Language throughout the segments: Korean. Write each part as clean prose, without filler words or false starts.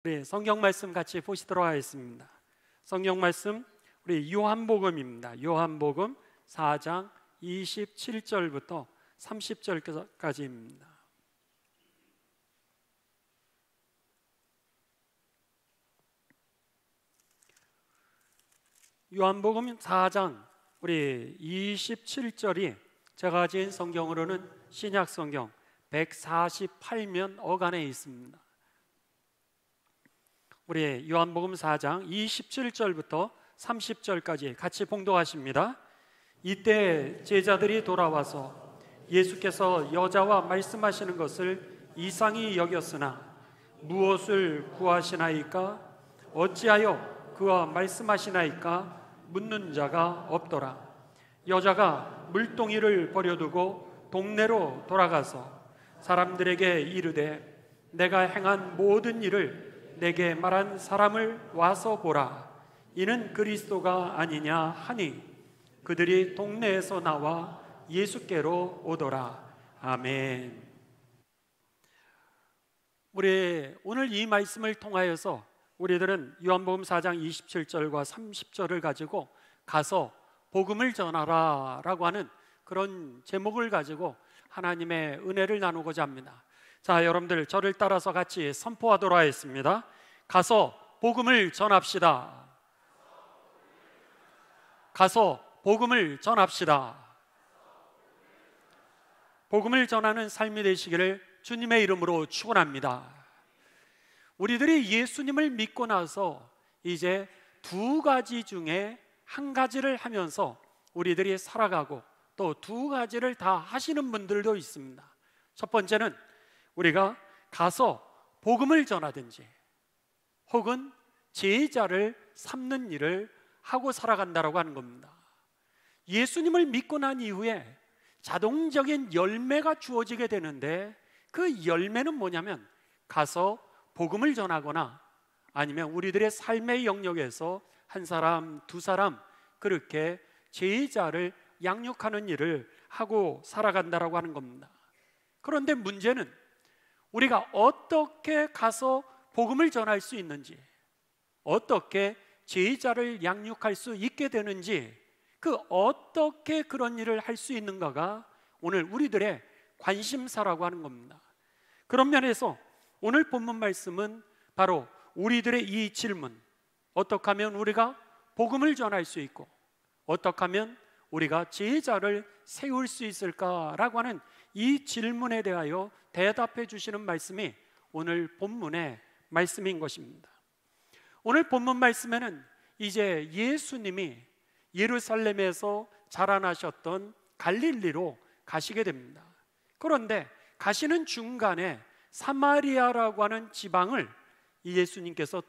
우리 성경 말씀 같이 보시도록 하겠습니다. 성경 말씀 우리 요한복음입니다. 요한복음 4장 27절부터 30절까지입니다. 요한복음 4장 우리 27절이 제가 가진 성경으로는 신약 성경 148면 어간에 있습니다. 우리 요한복음 4장 27절부터 30절까지 같이 봉독하십니다. 이때 제자들이 돌아와서 예수께서 여자와 말씀하시는 것을 이상히 여겼으나 무엇을 구하시나이까? 어찌하여 그와 말씀하시나이까? 묻는 자가 없더라. 여자가 물동이를 버려두고 동네로 돌아가서 사람들에게 이르되 내가 행한 모든 일을 내게 말한 사람을 와서 보라. 이는 그리스도가 아니냐 하니 그들이 동네에서 나와 예수께로 오더라. 아멘. 우리 오늘 이 말씀을 통하여서 우리들은 요한복음 4장 27절과 30절을 가지고 가서 복음을 전하라 라고 하는 그런 제목을 가지고 하나님의 은혜를 나누고자 합니다. 자, 여러분들 저를 따라서 같이 선포하도록 하겠습니다. 가서 복음을 전합시다. 가서 복음을 전합시다. 복음을 전하는 삶이 되시기를 주님의 이름으로 축원합니다. 우리들이 예수님을 믿고 나서 이제 두 가지 중에 한 가지를 하면서 우리들이 살아가고 또 두 가지를 다 하시는 분들도 있습니다. 첫 번째는 우리가 가서 복음을 전하든지 혹은 제자를 삼는 일을 하고 살아간다라고 하는 겁니다. 예수님을 믿고 난 이후에 자동적인 열매가 주어지게 되는데 그 열매는 뭐냐면 가서 복음을 전하거나 아니면 우리들의 삶의 영역에서 한 사람, 두 사람 그렇게 제자를 양육하는 일을 하고 살아간다라고 하는 겁니다. 그런데 문제는 우리가 어떻게 가서 복음을 전할 수 있는지, 어떻게 제자를 양육할 수 있게 되는지, 그 어떻게 그런 일을 할 수 있는가가 오늘 우리들의 관심사라고 하는 겁니다. 그런 면에서 오늘 본문 말씀은 바로 우리들의 이 질문, 어떻게 하면 우리가 복음을 전할 수 있고 어떻게 하면 우리가 제자를 세울 수 있을까라고 하는 이 질문에 대하여 대답해 주시는 말씀이 오늘 본문의 말씀인 것입니다. 오늘 본문 말씀에는 이제 예수님이 예루살렘에서 자라나셨던 갈릴리로 가시게 됩니다. 그런데 가시는 중간에 사마리아라고 하는 지방을 예수님께서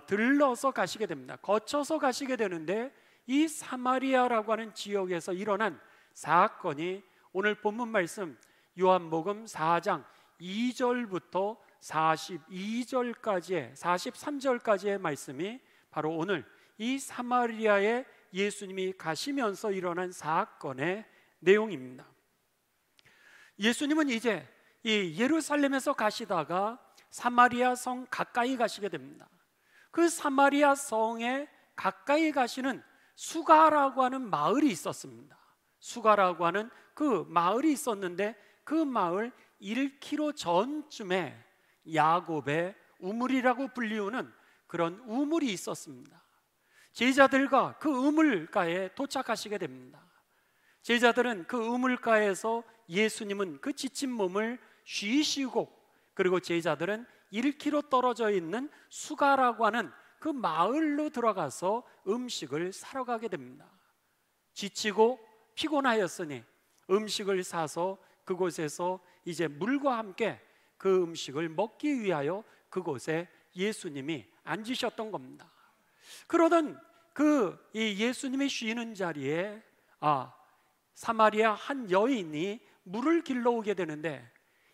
들러서 가시게 됩니다. 거쳐서 가시게 되는데 이 사마리아라고 하는 지역에서 일어난 사건이 오늘 본문 말씀 요한복음 4장 2절부터 42절까지의 43절까지의 말씀이 바로 오늘 이 사마리아에 예수님이 가시면서 일어난 사건의 내용입니다. 예수님은 이제 이 예루살렘에서 가시다가 사마리아 성 가까이 가시게 됩니다. 그 사마리아 성에 가까이 가시는 수가라고 하는 마을이 있었습니다. 수가라고 하는 그 마을이 있었는데 그 마을 1km 전쯤에 야곱의 우물이라고 불리우는 그런 우물이 있었습니다. 제자들과 그 우물가에 도착하시게 됩니다. 제자들은 그 우물가에서 예수님은 그 지친 몸을 쉬시고 그리고 제자들은 1km 떨어져 있는 수가라고 하는 그 마을로 들어가서 음식을 사러 가게 됩니다. 지치고 피곤하였으니 음식을 사서 그곳에서 이제 물과 함께 그 음식을 먹기 위하여 그곳에 예수님이 앉으셨던 겁니다. 그러던 이 예수님이 쉬는 자리에 사마리아 한 여인이 물을 길러오게 되는데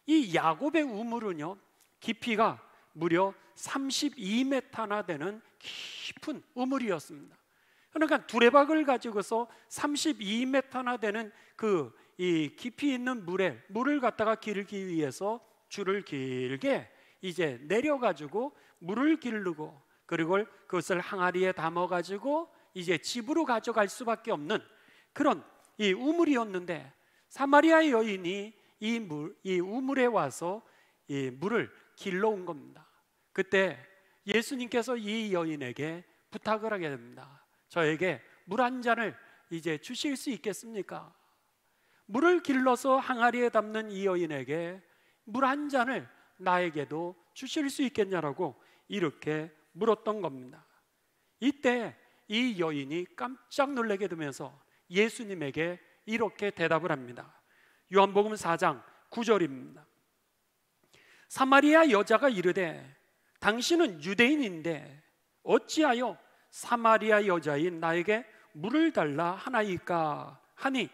이 야곱의 우물은요 깊이가 무려 32m나 되는 깊은 우물이었습니다. 그러니까 두레박을 가지고서 32m나 되는 이 깊이 있는 물을 갖다가 기르기 위해서 줄을 길게 이제 내려가지고 물을 기르고 그리고 그것을 항아리에 담아가지고 이제 집으로 가져갈 수밖에 없는 그런 이 우물이었는데, 사마리아 여인이 이 우물에 와서 이 물을 길러온 겁니다. 그때 예수님께서 이 여인에게 부탁을 하게 됩니다. 저에게 물 한 잔을 이제 주실 수 있겠습니까? 물을 길러서 항아리에 담는 이 여인에게 물 한 잔을 나에게도 주실 수 있겠냐라고 이렇게 물었던 겁니다. 이때 이 여인이 깜짝 놀라게 되면서 예수님에게 이렇게 대답을 합니다. 요한복음 4장 9절입니다. 사마리아 여자가 이르되 당신은 유대인인데 어찌하여 사마리아 여자인 나에게 물을 달라 하나이까 하니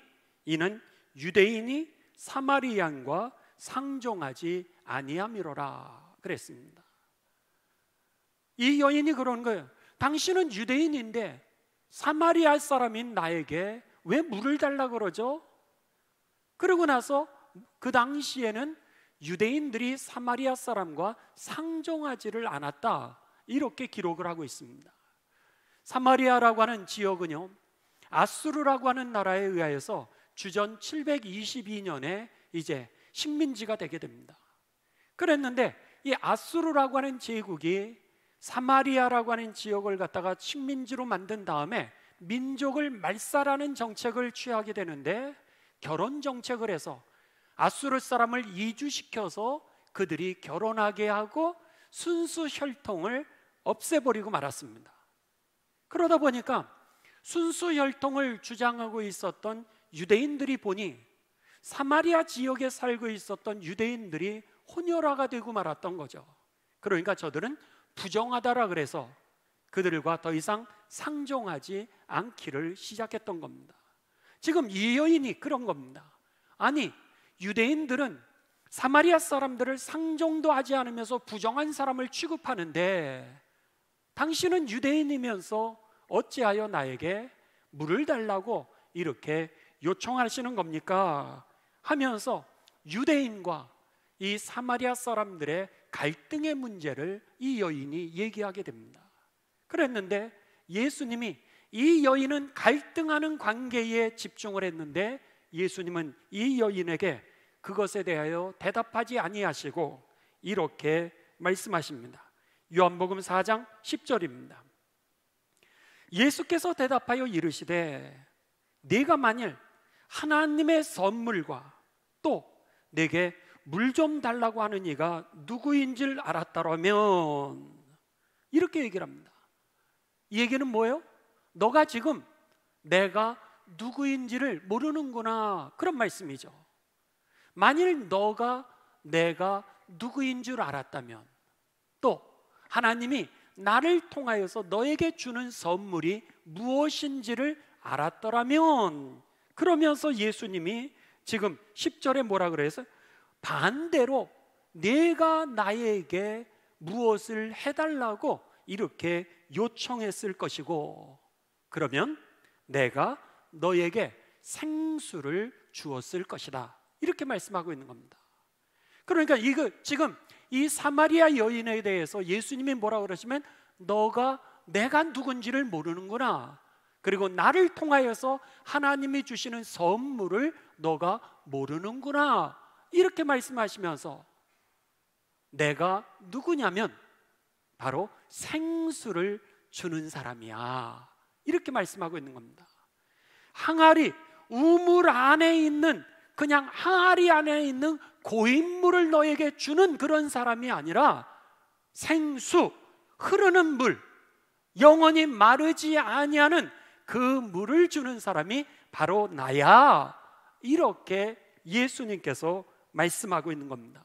이는 유대인이 사마리안과 상종하지 아니함이로라 그랬습니다. 이 여인이 그런 거예요. 당신은 유대인인데 사마리아 사람인 나에게 왜 물을 달라 그러죠? 그러고 나서 그 당시에는 유대인들이 사마리아 사람과 상종하지를 않았다, 이렇게 기록을 하고 있습니다. 사마리아라고 하는 지역은요, 아수르라고 하는 나라에 의하여서 주전 722년에 이제 식민지가 되게 됩니다. 그랬는데 이 아수르라고 하는 제국이 사마리아라고 하는 지역을 갖다가 식민지로 만든 다음에 민족을 말살하는 정책을 취하게 되는데, 결혼 정책을 해서 아수르 사람을 이주시켜서 그들이 결혼하게 하고 순수 혈통을 없애버리고 말았습니다. 그러다 보니까 순수 혈통을 주장하고 있었던 유대인들이 보니 사마리아 지역에 살고 있었던 유대인들이 혼혈화가 되고 말았던 거죠. 그러니까 저들은 부정하다라 그래서 그들과 더 이상 상종하지 않기를 시작했던 겁니다. 지금 이 여인이 그런 겁니다. 아니, 유대인들은 사마리아 사람들을 상종도 하지 않으면서 부정한 사람을 취급하는데 당신은 유대인이면서 어찌하여 나에게 물을 달라고 이렇게 요청하시는 겁니까? 하면서 유대인과 이 사마리아 사람들의 갈등의 문제를 이 여인이 얘기하게 됩니다. 그랬는데 예수님이 이 여인은 갈등하는 관계에 집중을 했는데 예수님은 이 여인에게 그것에 대하여 대답하지 아니하시고 이렇게 말씀하십니다. 요한복음 4장 10절입니다. 예수께서 대답하여 이르시되 네가 만일 하나님의 선물과 또 내게 물 좀 달라고 하는 이가 누구인 줄 알았다라면, 이렇게 얘기를 합니다. 이 얘기는 뭐예요? 너가 지금 내가 누구인지를 모르는구나, 그런 말씀이죠. 만일 내가 누구인 줄 알았다면, 또 하나님이 나를 통하여서 너에게 주는 선물이 무엇인지를 알았더라면, 그러면서 예수님이 지금 10절에 뭐라 그래서 반대로 내가 나에게 무엇을 해달라고 이렇게 요청했을 것이고, 그러면 내가 너에게 생수를 주었을 것이다, 이렇게 말씀하고 있는 겁니다. 그러니까 지금 이 사마리아 여인에 대해서 예수님이 뭐라 그러시면 내가 누군지를 모르는구나, 그리고 나를 통하여서 하나님이 주시는 선물을 너가 모르는구나, 이렇게 말씀하시면서 내가 누구냐면 바로 생수를 주는 사람이야, 이렇게 말씀하고 있는 겁니다. 항아리, 우물 안에 있는, 그냥 항아리 안에 있는 고인물을 너에게 주는 그런 사람이 아니라 생수, 흐르는 물, 영원히 마르지 아니하는 그 물을 주는 사람이 바로 나야, 이렇게 예수님께서 말씀하고 있는 겁니다.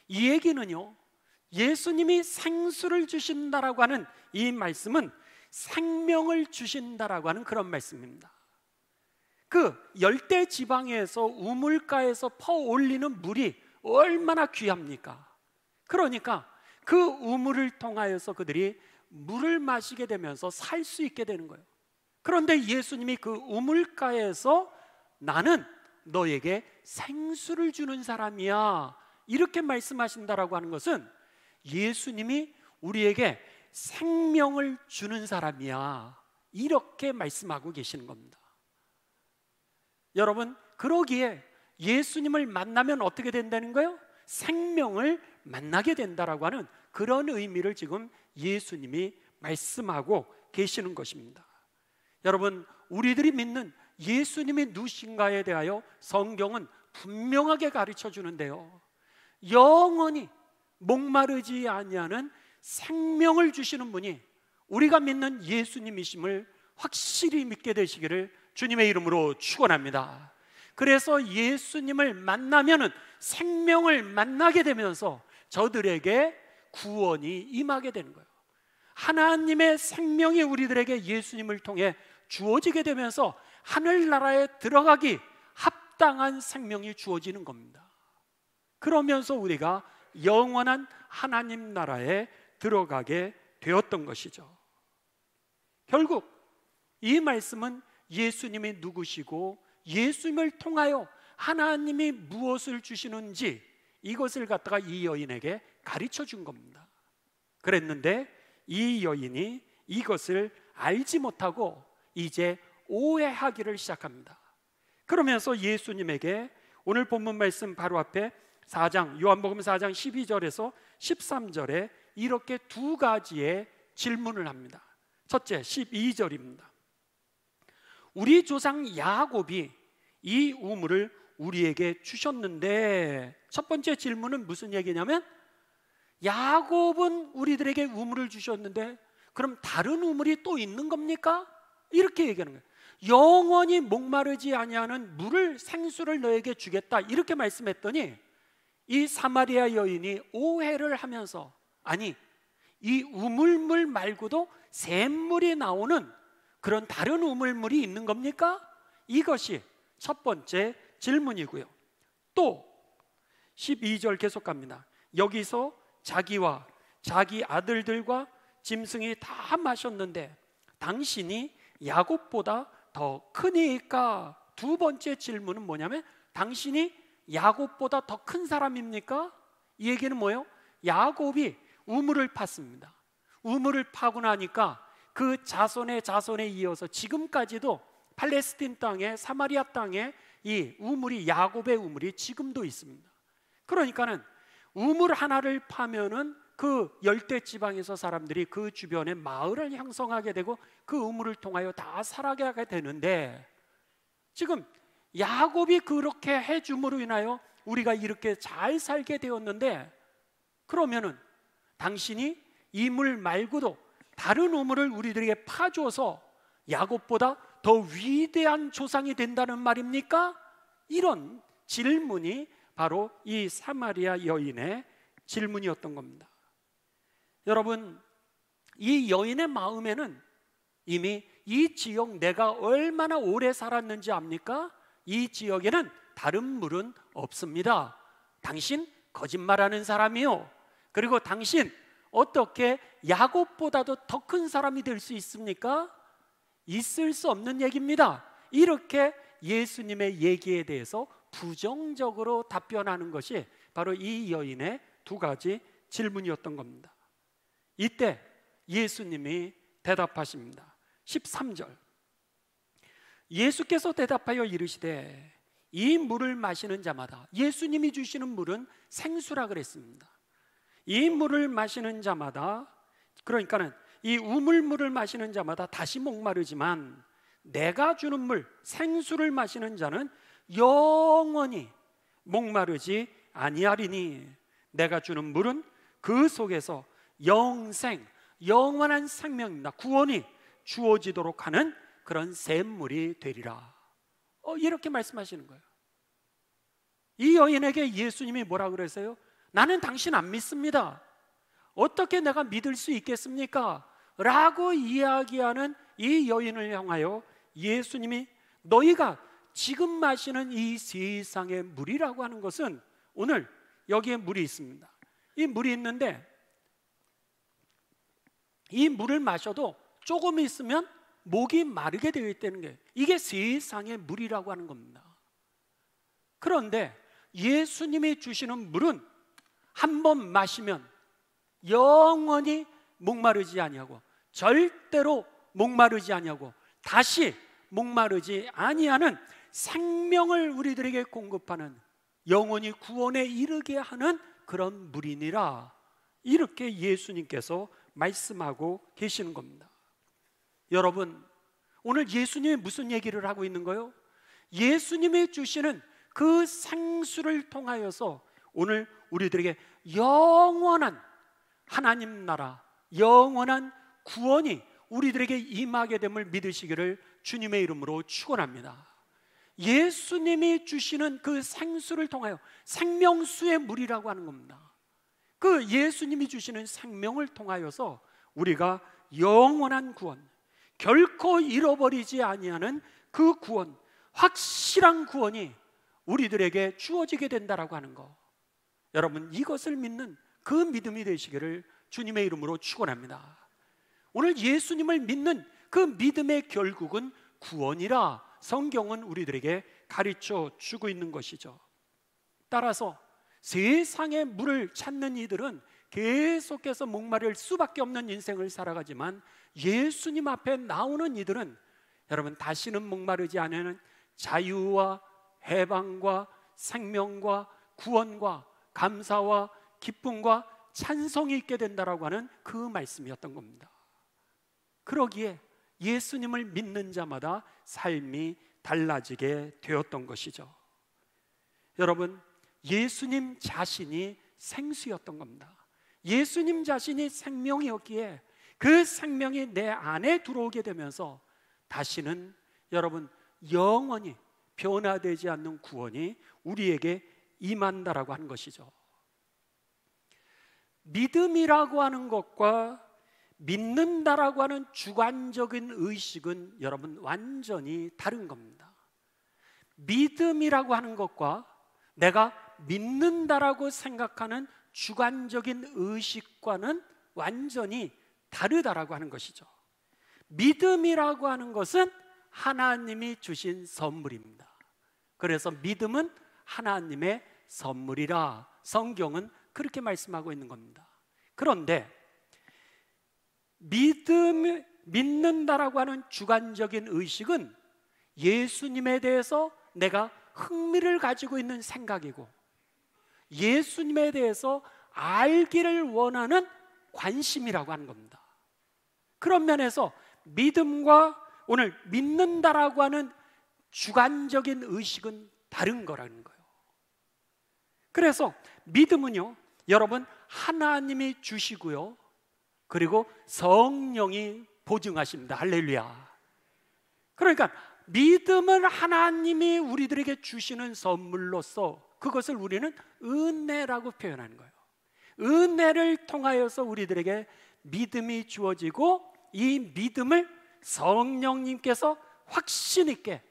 이 얘기는요, 예수님이 생수를 주신다라고 하는 이 말씀은 생명을 주신다라고 하는 그런 말씀입니다. 그 열대 지방에서 우물가에서 퍼올리는 물이 얼마나 귀합니까? 그러니까 그 우물을 통하여서 그들이 물을 마시게 되면서 살 수 있게 되는 거예요. 그런데 예수님이 그 우물가에서 나는 너에게 생수를 주는 사람이야, 이렇게 말씀하신다라고 하는 것은 예수님이 우리에게 생명을 주는 사람이야, 이렇게 말씀하고 계시는 겁니다. 여러분, 그러기에 예수님을 만나면 어떻게 된다는 거예요? 생명을 만나게 된다라고 하는 그런 의미를 지금 예수님이 말씀하고 계시는 것입니다. 여러분, 우리들이 믿는 예수님이 누구신가에 대하여 성경은 분명하게 가르쳐 주는데요, 영원히 목마르지 아니하는 생명을 주시는 분이 우리가 믿는 예수님이심을 확실히 믿게 되시기를 주님의 이름으로 축원합니다. 그래서 예수님을 만나면은 생명을 만나게 되면서 저들에게 구원이 임하게 되는 거예요. 하나님의 생명이 우리들에게 예수님을 통해 주어지게 되면서 하늘나라에 들어가기 합당한 생명이 주어지는 겁니다. 그러면서 우리가 영원한 하나님 나라에 들어가게 되었던 것이죠. 결국 이 말씀은 예수님이 누구시고 예수님을 통하여 하나님이 무엇을 주시는지 이것을 갖다가 이 여인에게 가르쳐 준 겁니다. 그랬는데 이 여인이 이것을 알지 못하고 이제 오해하기를 시작합니다. 그러면서 예수님에게 오늘 본문 말씀 바로 앞에 4장, 요한복음 4장 12절에서 13절에 이렇게 두 가지의 질문을 합니다. 첫째, 12절입니다. 우리 조상 야곱이 이 우물을 우리에게 주셨는데, 첫 번째 질문은 무슨 얘기냐면, 야곱은 우리들에게 우물을 주셨는데 그럼 다른 우물이 또 있는 겁니까? 이렇게 얘기하는 거예요. 영원히 목마르지 아니하는 물을, 생수를 너에게 주겠다, 이렇게 말씀했더니 이 사마리아 여인이 오해를 하면서, 아니, 이 우물물 말고도 샘물이 나오는 그런 다른 우물물이 있는 겁니까? 이것이 첫 번째 질문이고요. 또 12절 계속 갑니다. 여기서 자기와 자기 아들들과 짐승이 다 마셨는데 당신이 야곱보다 더 크니까? 두 번째 질문은 뭐냐면, 당신이 야곱보다 더 큰 사람입니까? 이 얘기는 뭐예요? 야곱이 우물을 팠습니다. 우물을 파고 나니까 그 자손에 이어서 지금까지도 팔레스틴 땅에, 사마리아 땅에 이 우물이, 야곱의 우물이 지금도 있습니다. 그러니까는 우물 하나를 파면은 그 열대 지방에서 사람들이 그 주변에 마을을 형성하게 되고 그 우물을 통하여 다 살아가게 되는데, 지금 야곱이 그렇게 해줌으로 인하여 우리가 이렇게 잘 살게 되었는데, 그러면은 당신이 이 물 말고도 다른 우물을 우리들에게 파줘서 야곱보다 더 위대한 조상이 된다는 말입니까? 이런 질문이 바로 이 사마리아 여인의 질문이었던 겁니다. 여러분, 이 여인의 마음에는 이미 이 지역, 내가 얼마나 오래 살았는지 압니까? 이 지역에는 다른 물은 없습니다. 당신 거짓말하는 사람이요, 그리고 당신 어떻게 야곱보다도 더 큰 사람이 될 수 있습니까? 있을 수 없는 얘기입니다. 이렇게 예수님의 얘기에 대해서 부정적으로 답변하는 것이 바로 이 여인의 두 가지 질문이었던 겁니다. 이때 예수님이 대답하십니다. 13절, 예수께서 대답하여 이르시되 이 물을 마시는 자마다, 예수님이 주시는 물은 생수라 그랬습니다. 이 물을 마시는 자마다, 그러니까는 이 우물물을 마시는 자마다 다시 목마르지만 내가 주는 물, 생수를 마시는 자는 영원히 목마르지 아니하리니 내가 주는 물은 그 속에서 영생, 영원한 생명입니다. 구원이 주어지도록 하는 그런 샘물이 되리라. 이렇게 말씀하시는 거예요. 이 여인에게 예수님이 뭐라 그랬어요? 나는 당신 안 믿습니다. 어떻게 내가 믿을 수 있겠습니까? 라고 이야기하는 이 여인을 향하여 예수님이, 너희가 지금 마시는 이 세상의 물이라고 하는 것은, 오늘 여기에 물이 있습니다. 이 물이 있는데 이 물을 마셔도 조금 있으면 목이 마르게 되어 있다는 게, 이게 세상의 물이라고 하는 겁니다. 그런데 예수님이 주시는 물은 한 번 마시면 영원히 목마르지 아니하고 절대로 목마르지 아니하고 다시 목마르지 아니하는 생명을 우리들에게 공급하는 영원히 구원에 이르게 하는 그런 물이니라, 이렇게 예수님께서 말씀하고 계시는 겁니다. 여러분, 오늘 예수님이 무슨 얘기를 하고 있는 거예요? 예수님이 주시는 그 생수를 통하여서 오늘 우리들에게 영원한 하나님 나라, 영원한 구원이 우리들에게 임하게 됨을 믿으시기를 주님의 이름으로 축원합니다. 예수님이 주시는 그 생수를 통하여, 생명수의 물이라고 하는 겁니다. 그 예수님이 주시는 생명을 통하여서 우리가 영원한 구원, 결코 잃어버리지 아니하는 그 구원, 확실한 구원이 우리들에게 주어지게 된다라고 하는 거, 여러분, 이것을 믿는 그 믿음이 되시기를 주님의 이름으로 축원합니다. 오늘 예수님을 믿는 그 믿음의 결국은 구원이라 성경은 우리들에게 가르쳐 주고 있는 것이죠. 따라서 세상의 물을 찾는 이들은 계속해서 목마를 수밖에 없는 인생을 살아가지만, 예수님 앞에 나오는 이들은 여러분 다시는 목마르지 않는 자유와 해방과 생명과 구원과 감사와 기쁨과 찬송이 있게 된다라고 하는 그 말씀이었던 겁니다. 그러기에 예수님을 믿는 자마다 삶이 달라지게 되었던 것이죠. 여러분, 예수님 자신이 생수였던 겁니다. 예수님 자신이 생명이었기에 그 생명이 내 안에 들어오게 되면서 다시는 여러분 영원히 변화되지 않는 구원이 우리에게 임한다라고 하는 것이죠. 믿음이라고 하는 것과 믿는다라고 하는 주관적인 의식은 여러분 완전히 다른 겁니다. 믿음이라고 하는 것과 내가 믿는다라고 생각하는 주관적인 의식과는 완전히 다르다라고 하는 것이죠. 믿음이라고 하는 것은 하나님이 주신 선물입니다. 그래서 믿음은 하나님의 선물이라 성경은 그렇게 말씀하고 있는 겁니다. 그런데 믿는다라고 하는 주관적인 의식은 예수님에 대해서 내가 흥미를 가지고 있는 생각이고, 예수님에 대해서 알기를 원하는 관심이라고 하는 겁니다. 그런 면에서 믿음과 오늘 믿는다라고 하는 주관적인 의식은 다른 거라는 거예요. 그래서 믿음은요, 여러분 하나님이 주시고요, 그리고 성령이 보증하십니다. 할렐루야. 그러니까 믿음은 하나님이 우리들에게 주시는 선물로서 그것을 우리는 은혜라고 표현하는 거예요. 은혜를 통하여서 우리들에게 믿음이 주어지고, 이 믿음을 성령님께서 확신 있게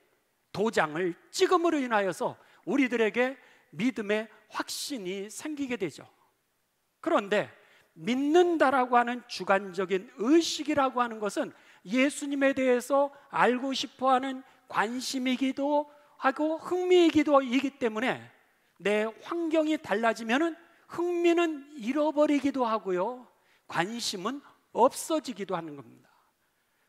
도장을 찍음으로 인하여서 우리들에게 믿음의 확신이 생기게 되죠. 그런데 믿는다라고 하는 주관적인 의식이라고 하는 것은 예수님에 대해서 알고 싶어하는 관심이기도 하고 흥미이기도 이기 때문에 내 환경이 달라지면은 흥미는 잃어버리기도 하고요, 관심은 없어지기도 하는 겁니다.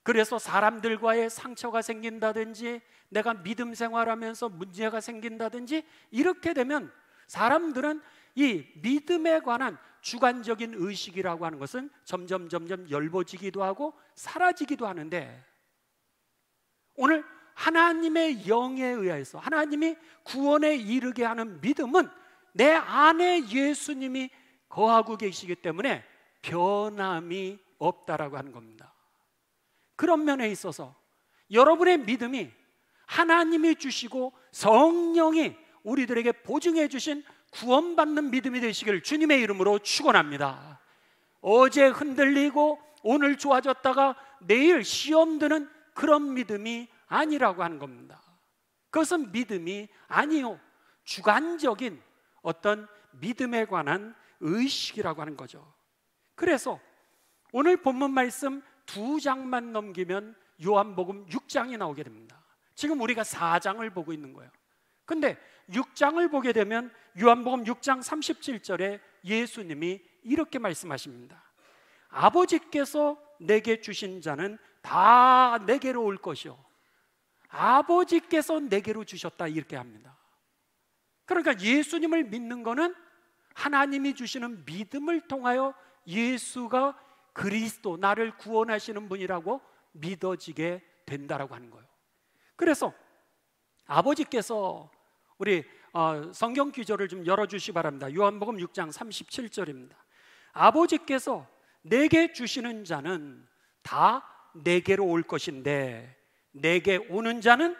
그래서 사람들과의 상처가 생긴다든지, 내가 믿음 생활하면서 문제가 생긴다든지, 이렇게 되면 사람들은 이 믿음에 관한 주관적인 의식이라고 하는 것은 점점 엷어지기도 하고 사라지기도 하는데, 오늘 하나님의 영에 의해서 하나님이 구원에 이르게 하는 믿음은 내 안에 예수님이 거하고 계시기 때문에 변함이 없다라고 하는 겁니다. 그런 면에 있어서 여러분의 믿음이 하나님이 주시고 성령이 우리들에게 보증해 주신 구원받는 믿음이 되시기를 주님의 이름으로 축원합니다. 어제 흔들리고 오늘 좋아졌다가 내일 시험 드는 그런 믿음이 아니라고 하는 겁니다. 그것은 믿음이 아니요, 주관적인 어떤 믿음에 관한 의식이라고 하는 거죠. 그래서 오늘 본문 말씀 2장만 넘기면 요한복음 6장이 나오게 됩니다. 지금 우리가 4장을 보고 있는 거예요. 근데 6장을 보게 되면 요한복음 6장 37절에 예수님이 이렇게 말씀하십니다. 아버지께서 내게 주신 자는 다 내게로 올 것이요, 아버지께서 내게로 주셨다, 이렇게 합니다. 그러니까 예수님을 믿는 것은 하나님이 주시는 믿음을 통하여 예수가 그리스도, 나를 구원하시는 분이라고 믿어지게 된다라고 하는 거예요. 그래서 아버지께서, 우리 성경 기조를 좀 열어주시기 바랍니다. 요한복음 6장 37절입니다. 아버지께서 내게 주시는 자는 다 내게로 올 것인데 내게 오는 자는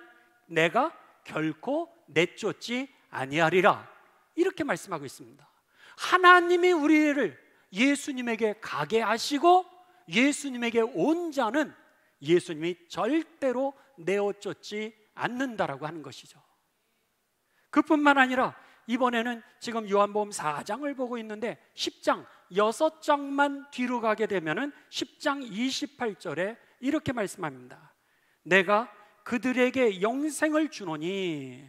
내가 결코 내쫓지 아니하리라, 이렇게 말씀하고 있습니다. 하나님이 우리를 예수님에게 가게 하시고 예수님에게 온 자는 예수님이 절대로 내어쫓지 않는다라고 하는 것이죠. 그뿐만 아니라 이번에는 지금 요한복음 4장을 보고 있는데 10장 6장만 뒤로 가게 되면은 10장 28절에 이렇게 말씀합니다. 내가 그들에게 영생을 주노니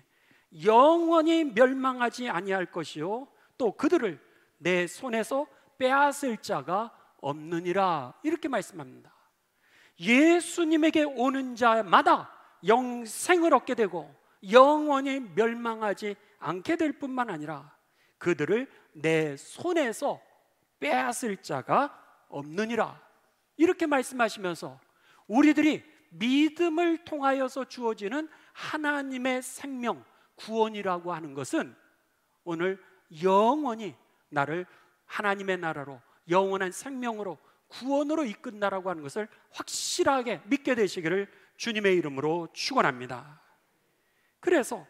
영원히 멸망하지 아니할 것이요 또 그들을 내 손에서 빼앗을 자가 없느니라, 이렇게 말씀합니다. 예수님에게 오는 자마다 영생을 얻게 되고 영원히 멸망하지 않게 될 뿐만 아니라 그들을 내 손에서 빼앗을 자가 없느니라, 이렇게 말씀하시면서 우리들이 믿음을 통하여서 주어지는 하나님의 생명, 구원이라고 하는 것은 오늘 영원히 나를 하나님의 나라로, 영원한 생명으로, 구원으로 이끈다라고 하는 것을 확실하게 믿게 되시기를 주님의 이름으로 축원합니다. 그래서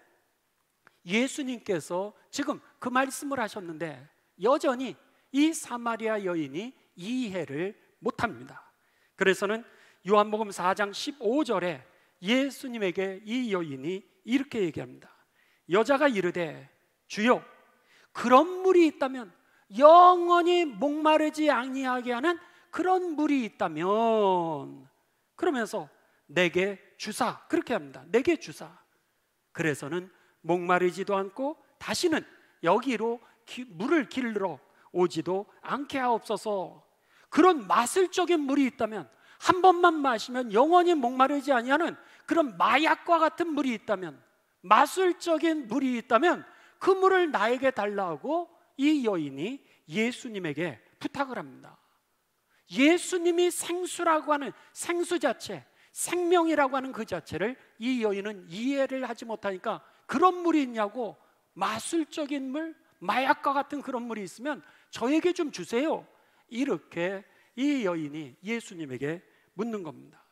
예수님께서 지금 그 말씀을 하셨는데 여전히 이 사마리아 여인이 이해를 못합니다. 그래서는 요한복음 4장 15절에 예수님에게 이 여인이 이렇게 얘기합니다. 여자가 이르되 주여, 그런 물이 있다면, 영원히 목마르지 아니하게 하는 그런 물이 있다면, 그러면서 내게 주사, 그렇게 합니다. 내게 주사. 그래서는 목마르지도 않고 다시는 여기로 물을 길러 오지도 않게 하옵소서. 그런 마술적인 물이 있다면, 한 번만 마시면 영원히 목마르지 아니하는 그런 마약과 같은 물이 있다면, 마술적인 물이 있다면 그 물을 나에게 달라고 이 여인이 예수님에게 부탁을 합니다. 예수님이 생수라고 하는 생수 자체, 생명이라고 하는 그 자체를 이 여인은 이해를 하지 못하니까 그런 물이 있냐고, 마술적인 물, 마약과 같은 그런 물이 있으면 저에게 좀 주세요, 이렇게 이 여인이 예수님에게 묻는 겁니다.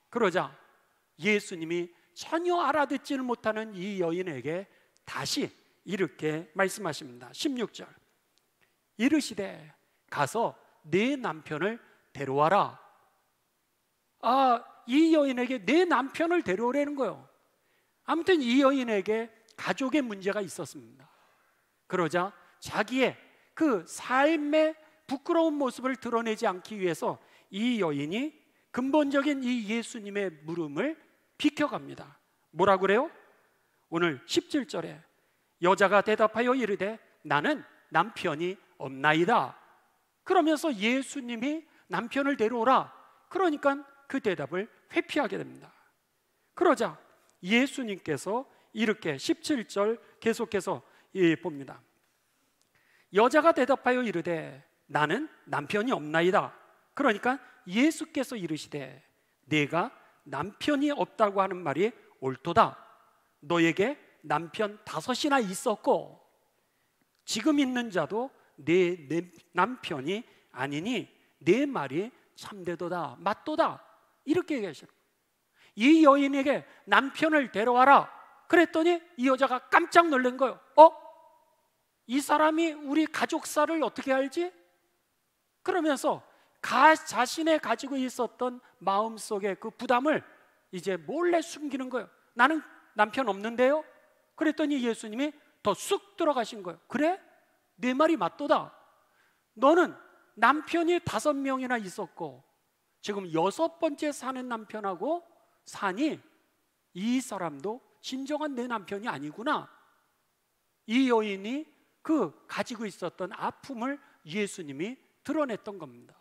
그러자 예수님이 전혀 알아듣지를 못하는 이 여인에게 다시 이렇게 말씀하십니다. 16절 이르시되 가서 네 남편을 데려와라. 이 여인에게 내 남편을 데려오라는 거예요. 아무튼 이 여인에게 가족의 문제가 있었습니다. 그러자 자기의 그 삶의 부끄러운 모습을 드러내지 않기 위해서 이 여인이 근본적인 이 예수님의 물음을 비켜갑니다. 뭐라 그래요? 오늘 17절에 여자가 대답하여 이르되 나는 남편이 없나이다. 그러면서 예수님이 남편을 데려오라, 그러니까 그 대답을 회피하게 됩니다. 그러자 예수님께서 이렇게 17절 계속해서 봅니다. 여자가 대답하여 이르되 나는 남편이 없나이다. 그러니까 예수께서 이르시되 네가 남편이 없다고 하는 말이 옳도다. 너에게 남편 5이나 있었고 지금 있는 자도 네 남편이 아니니 네 말이 참되도다, 맞도다, 이렇게 얘기하시는 거예요. 이 여인에게 남편을 데려와라 그랬더니 이 여자가 깜짝 놀란 거예요. 이 사람이 우리 가족사를 어떻게 알지? 그러면서 자신의 가지고 있었던 마음속의 그 부담을 이제 몰래 숨기는 거예요. 나는 남편 없는데요? 그랬더니 예수님이 더 쑥 들어가신 거예요. 그래? 네 말이 맞도다. 너는 남편이 5명이나 있었고 지금 6번째 사는 남편하고 사니 이 사람도 진정한 내 남편이 아니구나. 이 여인이 그 가지고 있었던 아픔을 예수님이 드러냈던 겁니다.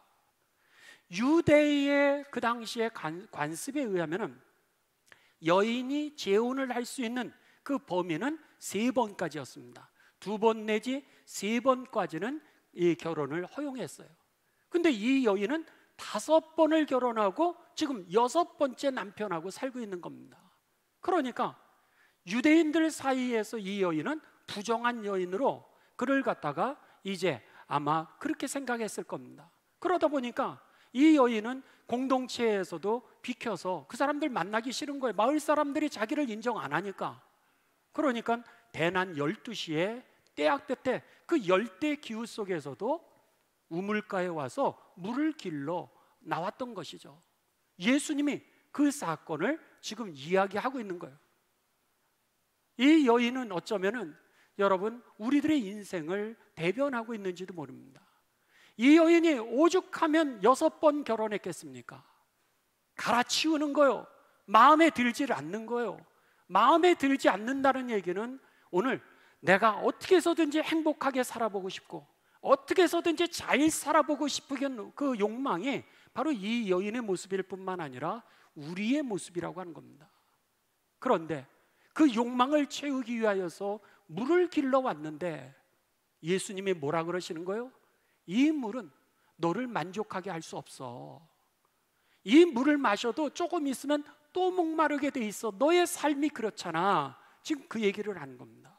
유대의 그 당시의 관습에 의하면 여인이 재혼을 할 수 있는 그 범위는 3번까지였습니다. 2번 내지 3번까지는 이 결혼을 허용했어요. 근데 이 여인은 5번을 결혼하고 지금 6번째 남편하고 살고 있는 겁니다. 그러니까 유대인들 사이에서 이 여인은 부정한 여인으로 그를 갖다가 이제 아마 그렇게 생각했을 겁니다. 그러다 보니까 이 여인은 공동체에서도 비켜서 그 사람들 만나기 싫은 거예요. 마을 사람들이 자기를 인정 안 하니까. 그러니까 대낮 12시에 때학때 때 그 열대 기후 속에서도 우물가에 와서 물을 길러 나왔던 것이죠. 예수님이 그 사건을 지금 이야기하고 있는 거예요. 이 여인은 어쩌면은 여러분 우리들의 인생을 대변하고 있는지도 모릅니다. 이 여인이 오죽하면 6번 결혼했겠습니까? 갈아치우는 거요. 마음에 들지 않는 거요. 마음에 들지 않는다는 얘기는 오늘 내가 어떻게 해서든지 행복하게 살아보고 싶고 어떻게 해서든지 잘 살아보고 싶은 그 욕망이 바로 이 여인의 모습일 뿐만 아니라 우리의 모습이라고 하는 겁니다. 그런데 그 욕망을 채우기 위하여서 물을 길러 왔는데 예수님이 뭐라 그러시는 거예요? 이 물은 너를 만족하게 할 수 없어. 이 물을 마셔도 조금 있으면 또 목마르게 돼 있어. 너의 삶이 그렇잖아. 지금 그 얘기를 하는 겁니다.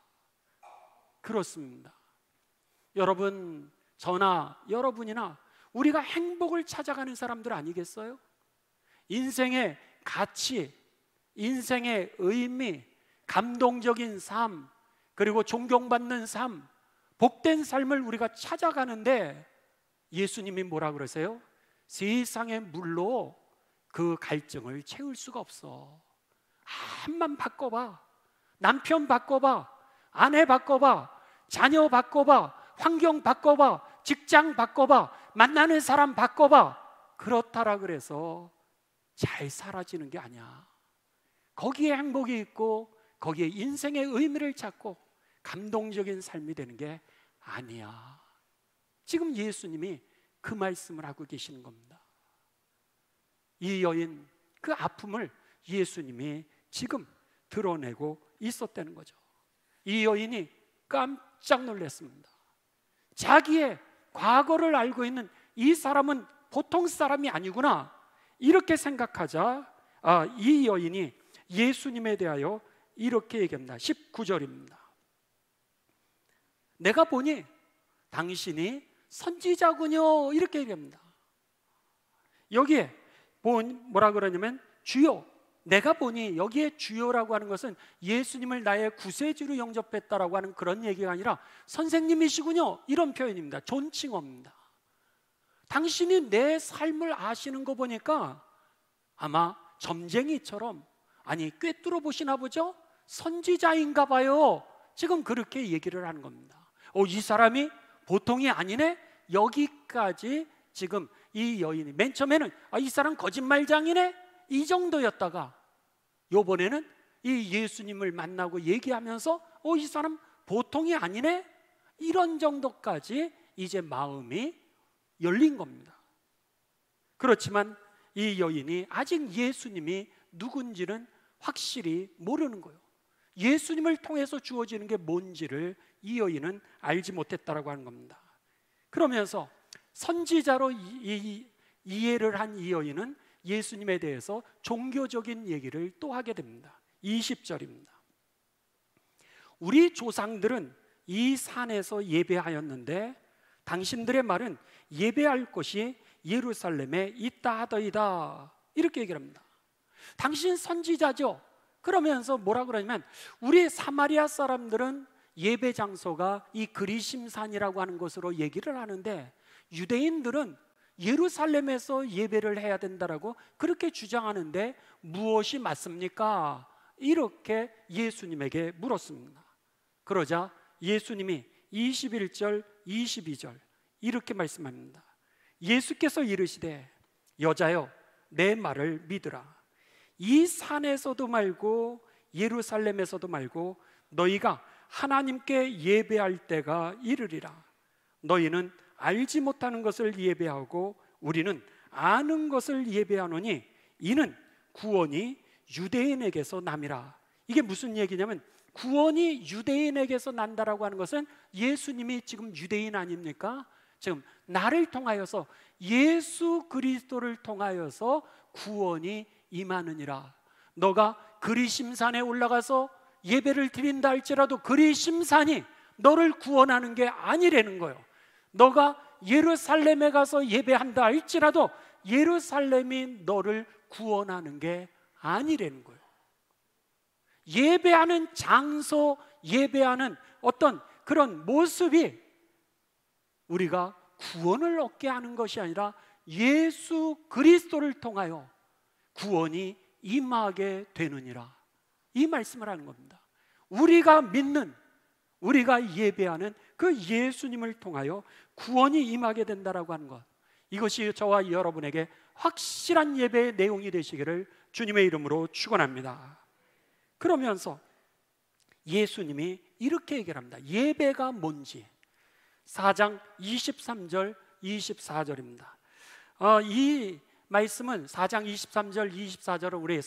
그렇습니다. 여러분, 저나 여러분이나 우리가 행복을 찾아가는 사람들 아니겠어요? 인생의 가치, 인생의 의미, 감동적인 삶, 그리고 존경받는 삶, 복된 삶을 우리가 찾아가는데 예수님이 뭐라 그러세요? 세상의 물로 그 갈증을 채울 수가 없어. 한만 바꿔봐. 남편 바꿔봐. 아내 바꿔봐. 자녀 바꿔봐. 환경 바꿔봐. 직장 바꿔봐. 만나는 사람 바꿔봐. 그렇다라 그래서 잘 사라지는 게 아니야. 거기에 행복이 있고 거기에 인생의 의미를 찾고 감동적인 삶이 되는 게 아니야. 지금 예수님이 그 말씀을 하고 계시는 겁니다. 이 여인 그 아픔을 예수님이 지금 드러내고 있었다는 거죠. 이 여인이 깜짝 놀랐습니다. 자기의 과거를 알고 있는 이 사람은 보통 사람이 아니구나 이렇게 생각하자 이 여인이 예수님에 대하여 이렇게 얘기합니다. 19절입니다. 내가 보니 당신이 선지자군요 이렇게 얘기합니다. 여기에 뭐라 그러냐면 주요, 내가 보니 여기에 주요라고 하는 것은 예수님을 나의 구세주로 영접했다라고 하는 그런 얘기가 아니라 선생님이시군요 이런 표현입니다. 존칭어입니다. 당신이 내 삶을 아시는 거 보니까 아마 점쟁이처럼 아니 꿰뚫어 보시나 보죠? 선지자인가 봐요. 지금 그렇게 얘기를 하는 겁니다. 이 사람이 보통이 아니네? 여기까지 지금 이 여인이 맨 처음에는 이 사람 거짓말장이네? 이 정도였다가 요번에는 이 예수님을 만나고 얘기하면서 이 사람 보통이 아니네? 이런 정도까지 이제 마음이 열린 겁니다. 그렇지만 이 여인이 아직 예수님이 누군지는 확실히 모르는 거예요. 예수님을 통해서 주어지는 게 뭔지를 이 여인은 알지 못했다라고 하는 겁니다. 그러면서 선지자로 이해를 한 이 여인은 예수님에 대해서 종교적인 얘기를 또 하게 됩니다. 20절입니다. 우리 조상들은 이 산에서 예배하였는데 당신들의 말은 예배할 곳이 예루살렘에 있다 하더이다 이렇게 얘기를 합니다. 당신 선지자죠? 그러면서 뭐라 그러냐면 우리 사마리아 사람들은 예배 장소가 이 그리심산이라고 하는 곳으로 얘기를 하는데 유대인들은 예루살렘에서 예배를 해야 된다라고 그렇게 주장하는데 무엇이 맞습니까? 이렇게 예수님에게 물었습니다. 그러자 예수님이 21절 22절 이렇게 말씀합니다. 예수께서 이르시되 여자여 내 말을 믿으라. 이 산에서도 말고 예루살렘에서도 말고 너희가 하나님께 예배할 때가 이르리라. 너희는 알지 못하는 것을 예배하고 우리는 아는 것을 예배하노니 이는 구원이 유대인에게서 남이라. 이게 무슨 얘기냐면, 구원이 유대인에게서 난다라고 하는 것은 예수님이 지금 유대인 아닙니까? 지금 나를 통하여서, 예수 그리스도를 통하여서 구원이 임하느니라. 너가 그리심산에 올라가서 예배를 드린다 할지라도 그리심산이 너를 구원하는 게 아니라는 거예요. 너가 예루살렘에 가서 예배한다 할지라도 예루살렘이 너를 구원하는 게 아니라는 거예요. 예배하는 장소, 예배하는 어떤 그런 모습이 우리가 구원을 얻게 하는 것이 아니라 예수 그리스도를 통하여 구원이 임하게 되느니라, 이 말씀을 하는 겁니다. 우리가 믿는, 우리가 예배하는 그 예수님을 통하여 구원이 임하게 된다라고 하는 것, 이것이 저와 여러분에게 확실한 예배의 내용이 되시기를 주님의 이름으로 축원합니다. 그러면서 예수님이 이렇게 얘기를 합니다. 예배가 뭔지. 4장 23절 24절입니다. 이 말씀은 4장 23절 24절은 우리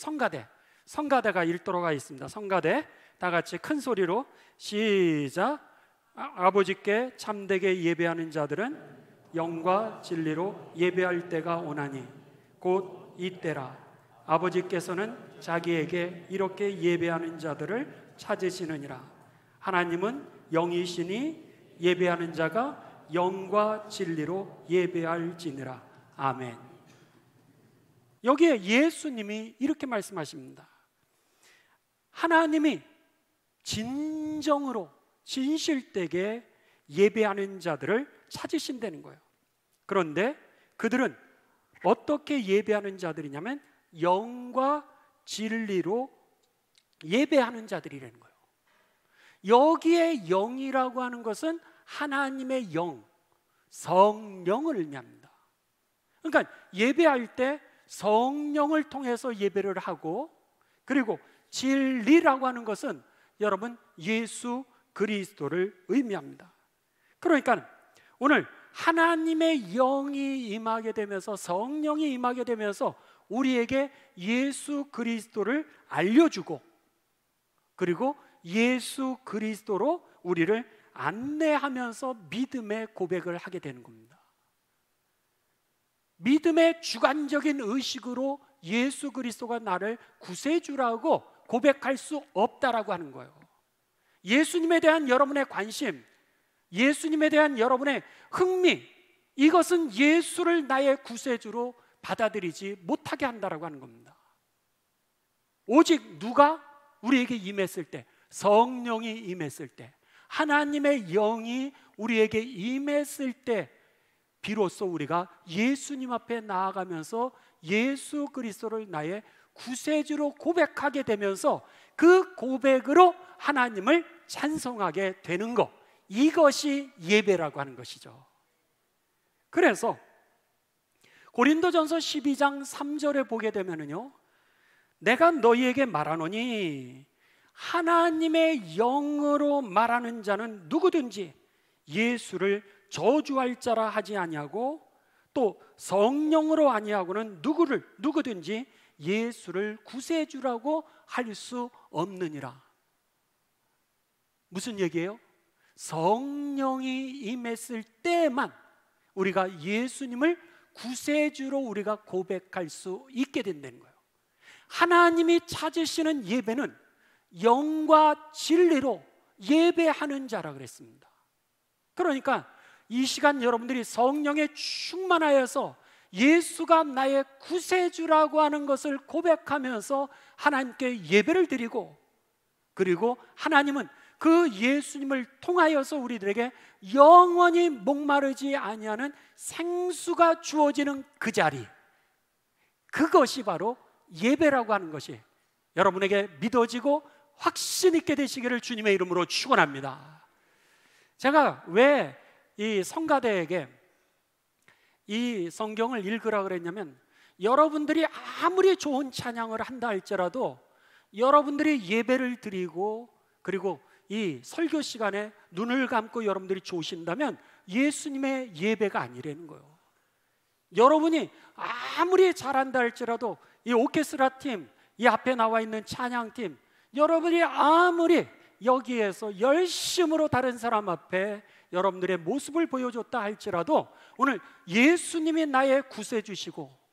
성가대가 읽도록 하겠습니다. 성가대 다 같이 큰 소리로 시작. 아버지께 참되게 예배하는 자들은 영과 진리로 예배할 때가 오나니 곧 이때라. 아버지께서는 자기에게 이렇게 예배하는 자들을 찾으시느니라. 하나님은 영이시니 예배하는 자가 영과 진리로 예배할지니라. 아멘. 여기에 예수님이 이렇게 말씀하십니다. 하나님이 진정으로 진실되게 예배하는 자들을 찾으신다는 거예요. 그런데 그들은 어떻게 예배하는 자들이냐면 영과 진리로 예배하는 자들이라는 거예요. 여기에 영이라고 하는 것은 하나님의 영, 성령을 의미합니다. 그러니까 예배할 때 성령을 통해서 예배를 하고, 그리고 진리라고 하는 것은 여러분 예수 그리스도를 의미합니다. 그러니까 오늘 하나님의 영이 임하게 되면서, 성령이 임하게 되면서 우리에게 예수 그리스도를 알려주고, 그리고 예수 그리스도로 우리를 안내하면서 믿음의 고백을 하게 되는 겁니다. 믿음의 주관적인 의식으로 예수 그리스도가 나를 구세주라고 고백할 수 없다라고 하는 거예요. 예수님에 대한 여러분의 관심, 예수님에 대한 여러분의 흥미, 이것은 예수를 나의 구세주로 받아들이지 못하게 한다라고 하는 겁니다. 오직 누가 우리에게 임했을 때, 성령이 임했을 때, 하나님의 영이 우리에게 임했을 때 비로소 우리가 예수님 앞에 나아가면서 예수 그리스도를 나의 구세주로 고백하게 되면서 그 고백으로 하나님을 찬송하게 되는 것, 이것이 예배라고 하는 것이죠. 그래서 고린도전서 12장 3절에 보게 되면은요, 내가 너희에게 말하노니 하나님의 영으로 말하는 자는 누구든지 예수를 저주할 자라 하지 아니하고, 또 성령으로 아니하고는 누구든지 예수를 구세주라고 할 수 없느니라. 무슨 얘기예요? 성령이 임했을 때만 우리가 예수님을 구세주로 우리가 고백할 수 있게 된다는 거예요. 하나님이 찾으시는 예배는 영과 진리로 예배하는 자라 그랬습니다. 그러니까 이 시간 여러분들이 성령에 충만하여서 예수가 나의 구세주라고 하는 것을 고백하면서 하나님께 예배를 드리고, 그리고 하나님은 그 예수님을 통하여서 우리들에게 영원히 목마르지 아니하는 생수가 주어지는 그 자리, 그것이 바로 예배라고 하는 것이 여러분에게 믿어지고 확신 있게 되시기를 주님의 이름으로 축원합니다. 제가 왜 이 성가대에게 이 성경을 읽으라 그랬냐면, 여러분들이 아무리 좋은 찬양을 한다 할지라도 여러분들이 예배를 드리고 그리고 이 설교 시간에 눈을 감고 여러분들이 조신다면 예수님의 예배가 아니라는 거예요. 여러분이 아무리 잘한다 할지라도 이 오케스트라 팀, 이 앞에 나와 있는 찬양팀, 여러분이 아무리 여기에서 열심으로 다른 사람 앞에 여러분들의 모습을 보여줬다 할지라도 오늘 예수님이 나의 구세주시고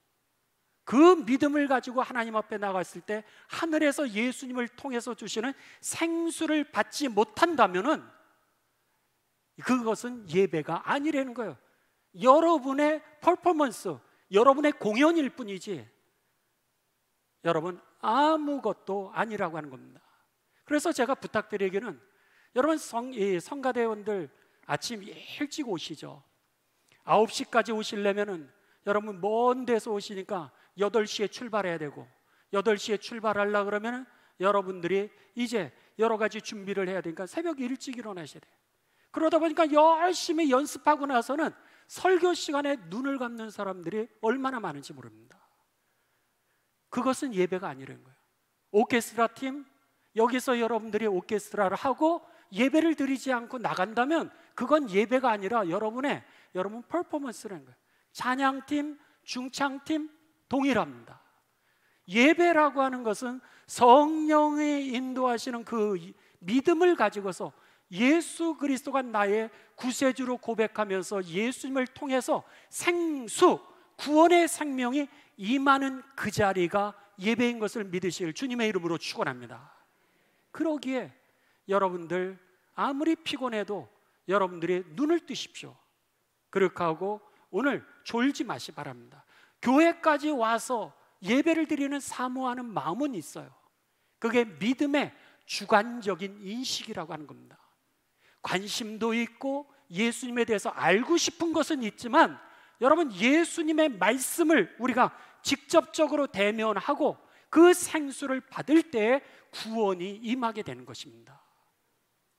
그 믿음을 가지고 하나님 앞에 나갔을 때 하늘에서 예수님을 통해서 주시는 생수를 받지 못한다면은 그것은 예배가 아니라는 거예요. 여러분의 퍼포먼스, 여러분의 공연일 뿐이지 여러분 아무것도 아니라고 하는 겁니다. 그래서 제가 부탁드리기는 여러분 성가대원들 아침 일찍 오시죠. 9시까지 오시려면은 여러분 먼 데서 오시니까 8시에 출발해야 되고 8시에 출발하려고 그러면 여러분들이 이제 여러 가지 준비를 해야 되니까 새벽 일찍 일어나셔야 돼요. 그러다 보니까 열심히 연습하고 나서는 설교 시간에 눈을 감는 사람들이 얼마나 많은지 모릅니다. 그것은 예배가 아니라는 거예요. 오케스트라 팀, 여기서 여러분들이 오케스트라를 하고 예배를 드리지 않고 나간다면 그건 예배가 아니라 여러분 퍼포먼스라는 거예요. 찬양팀, 중창팀 동일합니다. 예배라고 하는 것은 성령이 인도하시는 그 믿음을 가지고서 예수 그리스도가 나의 구세주로 고백하면서 예수님을 통해서 생수, 구원의 생명이 임하는 그 자리가 예배인 것을 믿으실 주님의 이름으로 축원합니다. 그러기에 여러분들 아무리 피곤해도 여러분들이 눈을 뜨십시오. 그렇게 하고 오늘 졸지 마시 바랍니다. 교회까지 와서 예배를 드리는 사모하는 마음은 있어요. 그게 믿음의 주관적인 인식이라고 하는 겁니다. 관심도 있고 예수님에 대해서 알고 싶은 것은 있지만 여러분 예수님의 말씀을 우리가 직접적으로 대면하고 그 생수를 받을 때 구원이 임하게 되는 것입니다.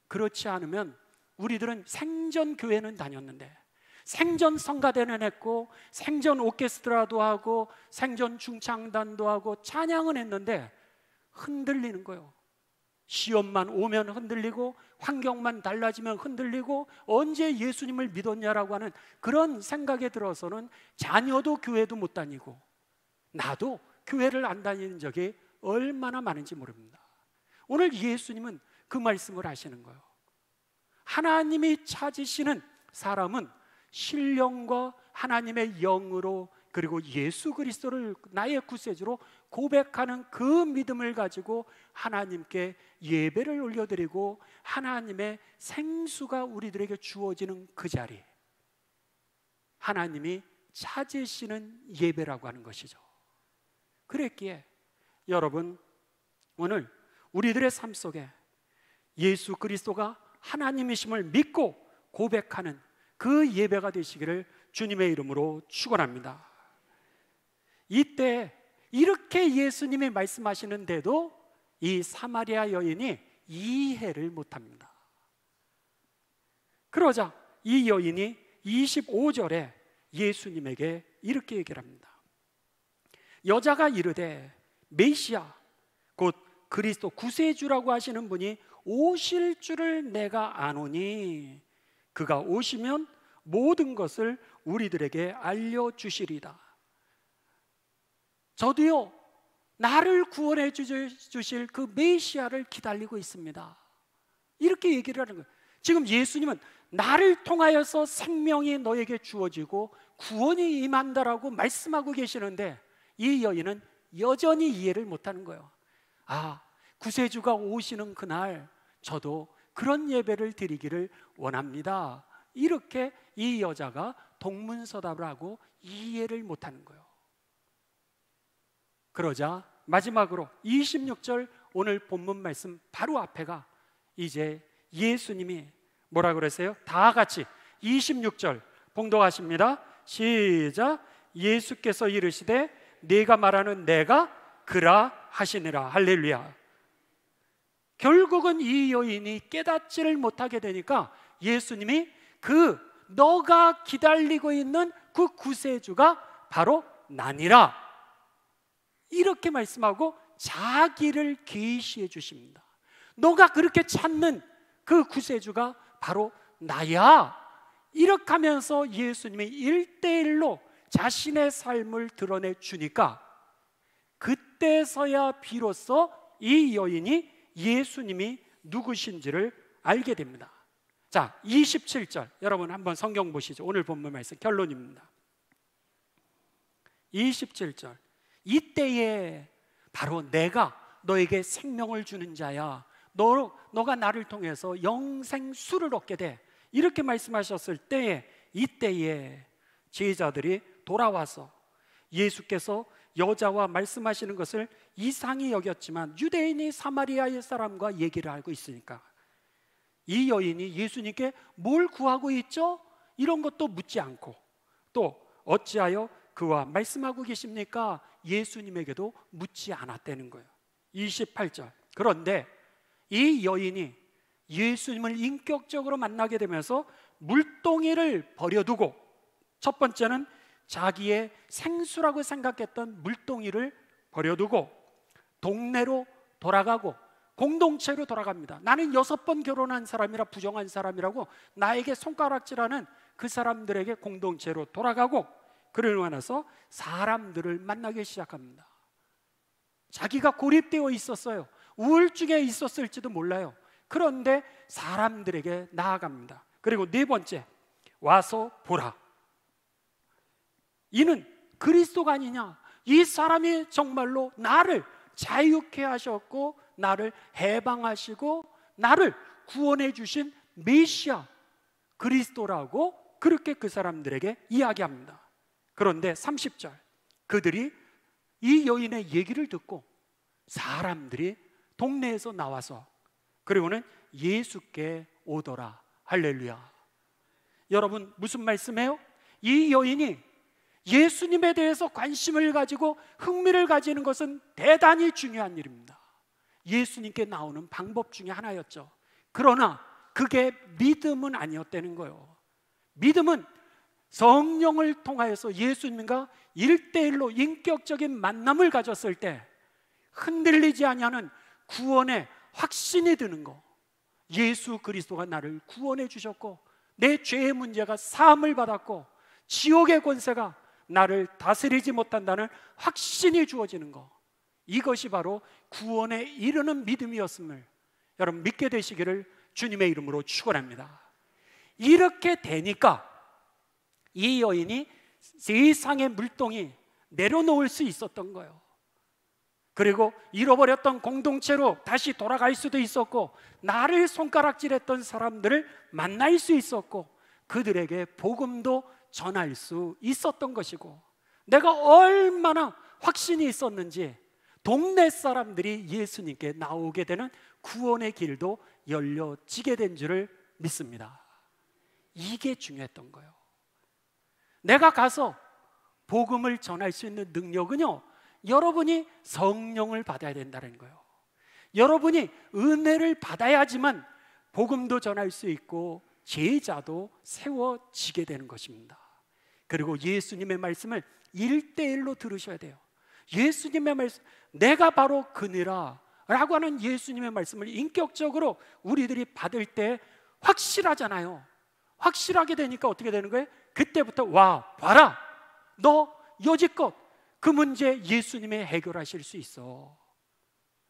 그렇지 않으면 우리들은 생전 교회는 다녔는데 생전 성가대는 했고 생전 오케스트라도 하고 생전 중창단도 하고 찬양은 했는데 흔들리는 거예요. 시험만 오면 흔들리고 환경만 달라지면 흔들리고 언제 예수님을 믿었냐라고 하는 그런 생각에 들어서는 자녀도 교회도 못 다니고 나도 교회를 안 다니는 적이 얼마나 많은지 모릅니다. 오늘 예수님은 그 말씀을 하시는 거예요. 하나님이 찾으시는 사람은 신령과 하나님의 영으로 그리고 예수 그리스도를 나의 구세주로 고백하는 그 믿음을 가지고 하나님께 예배를 올려드리고 하나님의 생수가 우리들에게 주어지는 그 자리, 하나님이 찾으시는 예배라고 하는 것이죠. 그랬기에 여러분 오늘 우리들의 삶 속에 예수 그리스도가 하나님이심을 믿고 고백하는 그 예배가 되시기를 주님의 이름으로 축원합니다. 이때 이렇게 예수님이 말씀하시는데도 이 사마리아 여인이 이해를 못합니다. 그러자 이 여인이 25절에 예수님에게 이렇게 얘기를 합니다. 여자가 이르되 메시아 곧 그리스도 구세주라고 하시는 분이 오실 줄을 내가 아노니 그가 오시면 모든 것을 우리들에게 알려주시리다. 저도요 나를 구원해 주실 그 메시아를 기다리고 있습니다. 이렇게 얘기를 하는 거예요. 지금 예수님은 나를 통하여서 생명이 너에게 주어지고 구원이 임한다라고 말씀하고 계시는데 이 여인은 여전히 이해를 못하는 거예요. 아, 구세주가 오시는 그날 저도 그런 예배를 드리기를 원합니다. 이렇게 이 여자가 동문서답을 하고 이해를 못하는 거예요. 그러자 마지막으로 26절 오늘 본문 말씀 바로 앞에가 이제 예수님이 뭐라 그러세요? 다 같이 26절 봉독하십니다. 시작. 예수께서 이르시되 네가 말하는 내가 그라 하시니라. 할렐루야. 결국은 이 여인이 깨닫지를 못하게 되니까 예수님이 그 너가 기다리고 있는 그 구세주가 바로 나니라 이렇게 말씀하고 자기를 계시해 주십니다. 너가 그렇게 찾는 그 구세주가 바로 나야. 이렇게 하면서 예수님이 1대1로 자신의 삶을 드러내 주니까 그때서야 비로소 이 여인이 예수님이 누구신지를 알게 됩니다. 자, 27절 여러분 한번 성경 보시죠. 오늘 본문 말씀 결론입니다. 27절 이때에 바로 내가 너에게 생명을 주는 자야. 너가 나를 통해서 영생수를 얻게 돼. 이렇게 말씀하셨을 때에 이때에 제자들이 돌아와서 예수께서 여자와 말씀하시는 것을 이상히 여겼지만 유대인이 사마리아의 사람과 얘기를 알고 있으니까 이 여인이 예수님께 뭘 구하고 있죠? 이런 것도 묻지 않고 또 어찌하여 그와 말씀하고 계십니까? 예수님에게도 묻지 않았다는 거예요. 28절 그런데 이 여인이 예수님을 인격적으로 만나게 되면서 물동이를 버려두고 첫 번째는 자기의 생수라고 생각했던 물동이를 버려두고 동네로 돌아가고 공동체로 돌아갑니다. 나는 6번 결혼한 사람이라 부정한 사람이라고 나에게 손가락질하는 그 사람들에게 공동체로 돌아가고 그러고 나서 사람들을 만나기 시작합니다. 자기가 고립되어 있었어요. 우울증에 있었을지도 몰라요. 그런데 사람들에게 나아갑니다. 그리고 네 번째, 와서 보라. 이는 그리스도가 아니냐? 이 사람이 정말로 나를 자유케 하셨고 나를 해방하시고 나를 구원해 주신 메시아 그리스도라고 그렇게 그 사람들에게 이야기합니다. 그런데 30절 그들이 이 여인의 얘기를 듣고 사람들이 동네에서 나와서 그리고는 예수께 오더라. 할렐루야. 여러분 무슨 말씀이에요? 이 여인이 예수님에 대해서 관심을 가지고 흥미를 가지는 것은 대단히 중요한 일입니다. 예수님께 나오는 방법 중에 하나였죠. 그러나 그게 믿음은 아니었다는 거예요. 믿음은 성령을 통하여서 예수님과 1대1로 인격적인 만남을 가졌을 때 흔들리지 아니하는 구원의 확신이 드는 거. 예수 그리스도가 나를 구원해 주셨고 내 죄의 문제가 사함을 받았고 지옥의 권세가 나를 다스리지 못한다는 확신이 주어지는 거. 이것이 바로 구원에 이르는 믿음이었음을 여러분 믿게 되시기를 주님의 이름으로 축원합니다. 이렇게 되니까 이 여인이 세상의 물동이 내려놓을 수 있었던 거예요. 그리고 잃어버렸던 공동체로 다시 돌아갈 수도 있었고 나를 손가락질했던 사람들을 만날 수 있었고 그들에게 복음도 전할 수 있었던 것이고 내가 얼마나 확신이 있었는지 동네 사람들이 예수님께 나오게 되는 구원의 길도 열려지게 된 줄을 믿습니다. 이게 중요했던 거예요. 내가 가서 복음을 전할 수 있는 능력은요 여러분이 성령을 받아야 된다는 거예요. 여러분이 은혜를 받아야지만 복음도 전할 수 있고 제자도 세워지게 되는 것입니다. 그리고 예수님의 말씀을 1대1로 들으셔야 돼요. 예수님의 말씀, 내가 바로 그니라 라고 하는 예수님의 말씀을 인격적으로 우리들이 받을 때 확실하잖아요. 확실하게 되니까 어떻게 되는 거예요? 그때부터 와 봐라, 너 여지껏 그 문제 예수님이 해결하실 수 있어.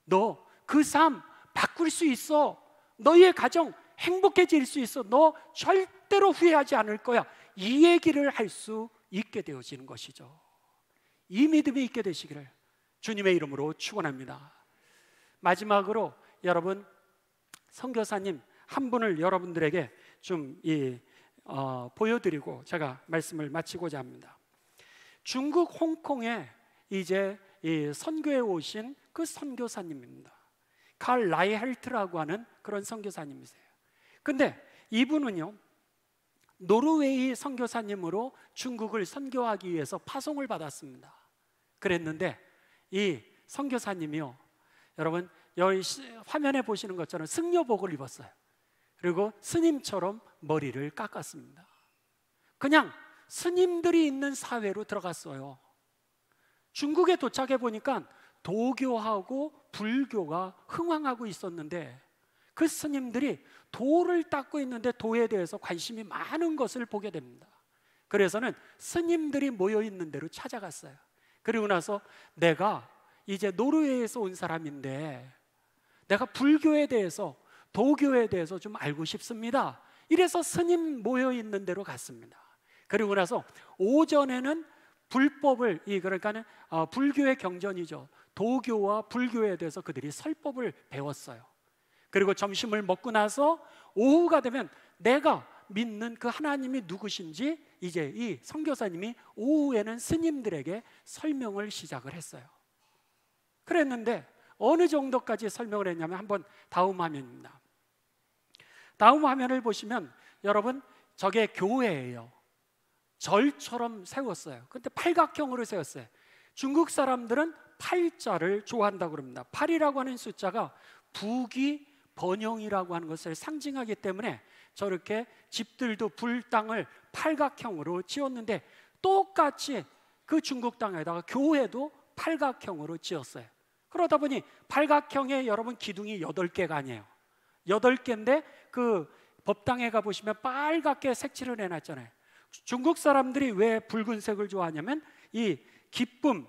너 그 삶 바꿀 수 있어. 너의 가정 행복해질 수 있어. 너 절대로 후회하지 않을 거야. 이 얘기를 할 수 있게 되어지는 것이죠. 이 믿음이 있게 되시기를 주님의 이름으로 축원합니다. 마지막으로 여러분 선교사님 한 분을 여러분들에게 좀 보여드리고 제가 말씀을 마치고자 합니다. 중국 홍콩에 이제 선교에 오신 그 선교사님입니다. 칼 라이헬트라고 하는 그런 선교사님이세요. 근데 이분은요 노르웨이 선교사님으로 중국을 선교하기 위해서 파송을 받았습니다. 그랬는데 이 선교사님이요 여러분 여기 화면에 보시는 것처럼 승려복을 입었어요. 그리고 스님처럼 머리를 깎았습니다. 그냥 스님들이 있는 사회로 들어갔어요. 중국에 도착해 보니까 도교하고 불교가 흥왕하고 있었는데 그 스님들이 도를 닦고 있는데 도에 대해서 관심이 많은 것을 보게 됩니다. 그래서는 스님들이 모여 있는 데로 찾아갔어요. 그리고 나서 내가 이제 노르웨이에서 온 사람인데 내가 불교에 대해서, 도교에 대해서 좀 알고 싶습니다. 이래서 스님 모여 있는 데로 갔습니다. 그리고 나서 오전에는 불법을, 그러니까는 불교의 경전이죠. 도교와 불교에 대해서 그들이 설법을 배웠어요. 그리고 점심을 먹고 나서 오후가 되면 내가 믿는 그 하나님이 누구신지 이제 이 선교사님이 오후에는 스님들에게 설명을 시작을 했어요. 그랬는데 어느 정도까지 설명을 했냐면, 한번 다음 화면입니다. 다음 화면을 보시면 여러분, 저게 교회예요. 절처럼 세웠어요. 근데 팔각형으로 세웠어요. 중국 사람들은 팔자를 좋아한다고 그럽니다. 8이라고 하는 숫자가 부귀 번영이라고 하는 것을 상징하기 때문에 저렇게 집들도 불당을 팔각형으로 지었는데, 똑같이 그 중국 땅에다가 교회도 팔각형으로 지었어요. 그러다 보니 팔각형에 여러분 기둥이 8개가 아니에요. 8개인데 그 법당에 가보시면 빨갛게 색칠을 해놨잖아요. 중국 사람들이 왜 붉은색을 좋아하냐면 이 기쁨,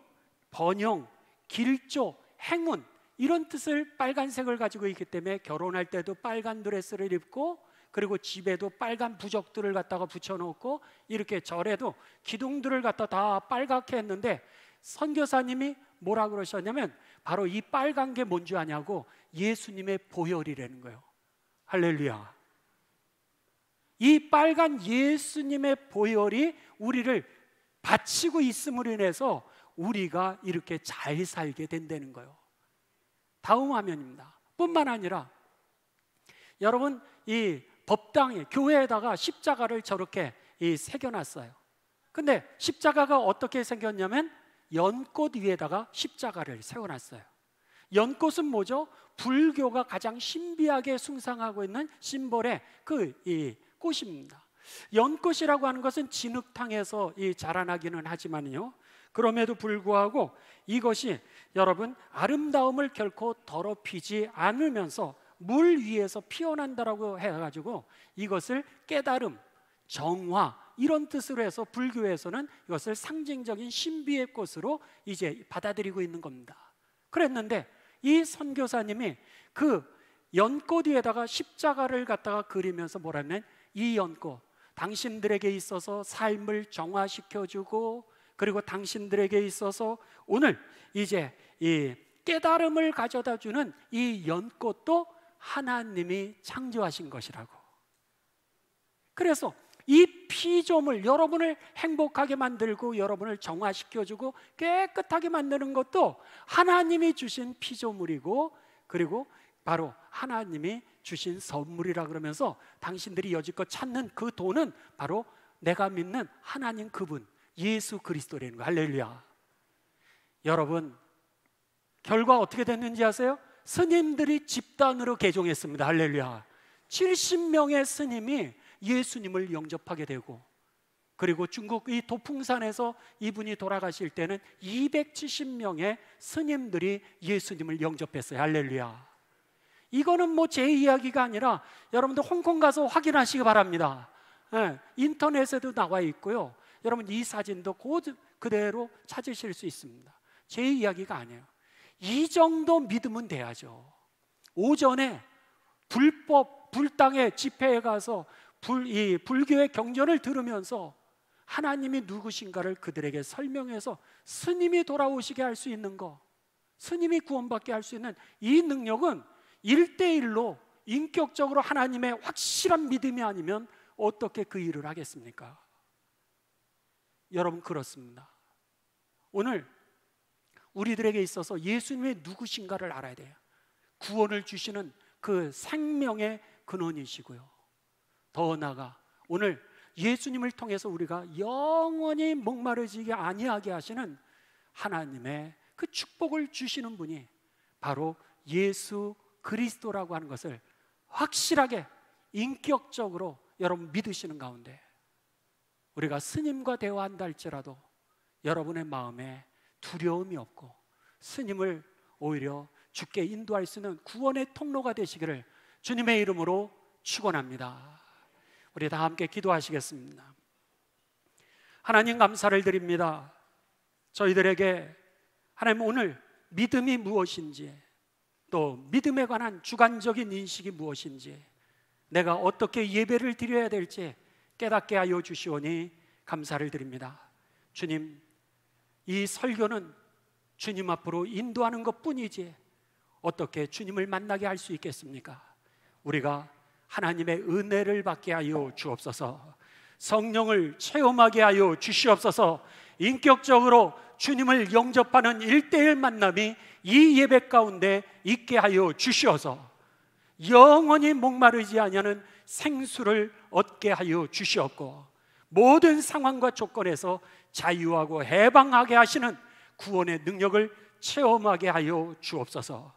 번영, 길조, 행운, 이런 뜻을 빨간색을 가지고 있기 때문에 결혼할 때도 빨간 드레스를 입고, 그리고 집에도 빨간 부적들을 갖다가 붙여놓고, 이렇게 절에도 기둥들을 갖다 다 빨갛게 했는데, 선교사님이 뭐라 그러셨냐면 바로 이 빨간 게 뭔지 아냐고, 예수님의 보혈이라는 거예요. 할렐루야. 이 빨간 예수님의 보혈이 우리를 바치고 있음으로 인해서 우리가 이렇게 잘 살게 된다는 거예요. 다음 화면입니다. 뿐만 아니라 여러분, 이 법당에, 교회에다가 십자가를 저렇게 새겨놨어요. 근데 십자가가 어떻게 생겼냐면 연꽃 위에다가 십자가를 세워놨어요. 연꽃은 뭐죠? 불교가 가장 신비하게 숭상하고 있는 심벌의 이 꽃입니다. 연꽃이라고 하는 것은 진흙탕에서 자라나기는 하지만요, 그럼에도 불구하고 이것이 여러분 아름다움을 결코 더럽히지 않으면서 물 위에서 피어난다라고 해가지고 이것을 깨달음, 정화, 이런 뜻으로 해서 불교에서는 이것을 상징적인 신비의 꽃으로 이제 받아들이고 있는 겁니다. 그랬는데 이 선교사님이 그 연꽃 위에다가 십자가를 갖다가 그리면서 뭐라면, 이 연꽃 당신들에게 있어서 삶을 정화시켜주고, 그리고 당신들에게 있어서 오늘 이제 이 깨달음을 가져다 주는 이 연꽃도 하나님이 창조하신 것이라고. 그래서 이 피조물, 여러분을 행복하게 만들고 여러분을 정화시켜주고 깨끗하게 만드는 것도 하나님이 주신 피조물이고, 그리고 바로 하나님이 주신 선물이라 그러면서 당신들이 여지껏 찾는 그 돈은 바로 내가 믿는 하나님 그분 예수 그리스도라는 거. 할렐루야. 여러분, 결과 어떻게 됐는지 아세요? 스님들이 집단으로 개종했습니다. 할렐루야. 70명의 스님이 예수님을 영접하게 되고, 그리고 중국 이 도풍산에서 이분이 돌아가실 때는 270명의 스님들이 예수님을 영접했어요. 할렐루야. 이거는 뭐 제 이야기가 아니라 여러분들 홍콩 가서 확인하시기 바랍니다. 인터넷에도 나와 있고요. 여러분 이 사진도 그대로 찾으실 수 있습니다. 제 이야기가 아니에요. 이 정도 믿으면 돼야죠. 오전에 불당의 집회에 가서 이 불교의 경전을 들으면서 하나님이 누구신가를 그들에게 설명해서 스님이 돌아오시게 할 수 있는 거, 스님이 구원받게 할 수 있는 이 능력은 1대1로 인격적으로 하나님의 확실한 믿음이 아니면 어떻게 그 일을 하겠습니까? 여러분, 그렇습니다. 오늘 우리들에게 있어서 예수님이 누구신가를 알아야 돼요. 구원을 주시는 그 생명의 근원이시고요, 더 나아가 오늘 예수님을 통해서 우리가 영원히 목마르지게 아니하게 하시는 하나님의 그 축복을 주시는 분이 바로 예수 그리스도라고 하는 것을 확실하게 인격적으로 여러분 믿으시는 가운데, 우리가 스님과 대화한다 할지라도 여러분의 마음에 두려움이 없고 스님을 오히려 주께 인도할 수 있는 구원의 통로가 되시기를 주님의 이름으로 축원합니다. 우리 다 함께 기도하시겠습니다. 하나님, 감사를 드립니다. 저희들에게 하나님 오늘 믿음이 무엇인지, 또 믿음에 관한 주관적인 인식이 무엇인지, 내가 어떻게 예배를 드려야 될지 깨닫게 하여 주시오니 감사를 드립니다. 주님, 이 설교는 주님 앞으로 인도하는 것뿐이지 어떻게 주님을 만나게 할 수 있겠습니까? 우리가 하나님의 은혜를 받게 하여 주옵소서. 성령을 체험하게 하여 주시옵소서. 인격적으로 주님을 영접하는 1:1 만남이 이 예배 가운데 있게 하여 주시어서 영원히 목마르지 아니하는 생수를 얻게 하여 주시옵고, 모든 상황과 조건에서 자유하고 해방하게 하시는 구원의 능력을 체험하게 하여 주옵소서.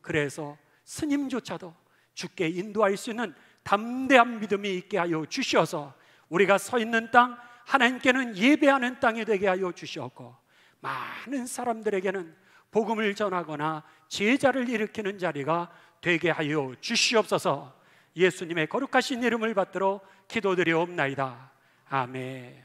그래서 스님조차도 주께 인도할 수 있는 담대한 믿음이 있게 하여 주시어서 우리가 서 있는 땅, 하나님께는 예배하는 땅이 되게 하여 주시옵고, 많은 사람들에게는 복음을 전하거나 제자를 일으키는 자리가 되게 하여 주시옵소서. 예수님의 거룩하신 이름을 받들어 기도드리옵나이다. 아멘.